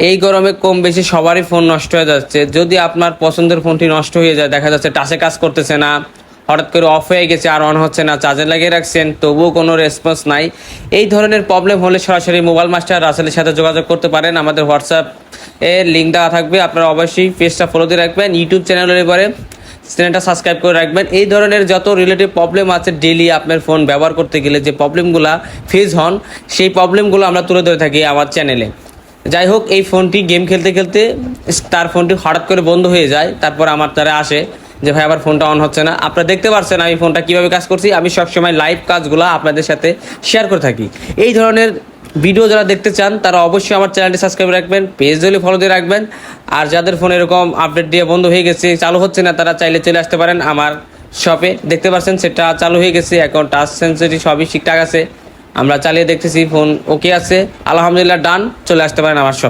এই গরমে কম বেশি সবারই ফোন নষ্ট হয়ে যাচ্ছে। যদি আপনার পছন্দের ফোনটি নষ্ট হয়ে যায়, দেখা যাচ্ছে টাচে কাজ করতেছে না, হঠাৎ করে অফ হয়ে গেছে আর অন হচ্ছে না, চার্জে লাগিয়ে রাখছেন তবুও কোনো রেসপন্স নাই, এই ধরনের প্রবলেম হলে সরাসরি মোবাইল মাস্টার রাসেলের সাথে যোগাযোগ করতে পারেন। আমাদের হোয়াটসঅ্যাপ এর লিঙ্ক দেওয়া থাকবে, আপনারা অবশ্যই পেজটা ফলো দিয়ে রাখবেন। ইউটিউব চ্যানেলের পরে চ্যানেলটা সাবস্ক্রাইব করে রাখবেন। এই ধরনের যত রিলেটিভ প্রবলেম আছে ডেইলি আপনার ফোন ব্যবহার করতে গেলে যে প্রবলেমগুলো ফেস হন, সেই প্রবলেমগুলো আমরা তুলে ধরে থাকি আমার চ্যানেলে। যাই হোক, এই ফোনটি গেম খেলতে খেলতে তার ফোনটি হঠাৎ করে বন্ধ হয়ে যায়, তারপর আমার তারা আসে যে ভাই আবার ফোনটা অন হচ্ছে না। আপনারা দেখতে পাচ্ছেন আমি ফোনটা কীভাবে কাজ করছি। আমি সবসময় লাইভ কাজগুলো আপনাদের সাথে শেয়ার করে থাকি। এই ধরনের ভিডিও যারা দেখতে চান তারা অবশ্যই আমার চ্যানেলটি সাবস্ক্রাইব রাখবেন, পেজ ধরে ফলো দিয়ে রাখবেন। আর যাদের ফোন এরকম আপডেট দিয়ে বন্ধ হয়ে গেছে, চালু হচ্ছে না, তারা চাইলে চলে আসতে পারেন আমার শপে। দেখতে পাচ্ছেন সেটা চালু হয়ে গেছে, এখন টাচ সেন্সিটিভ সবই ঠিকঠাক আছে। আমরা চালিয়ে দেখতেছি, ফোন ওকে আছে, আলহামদুলিল্লাহ ডান। চলে আসতে পারেন আমার শপে।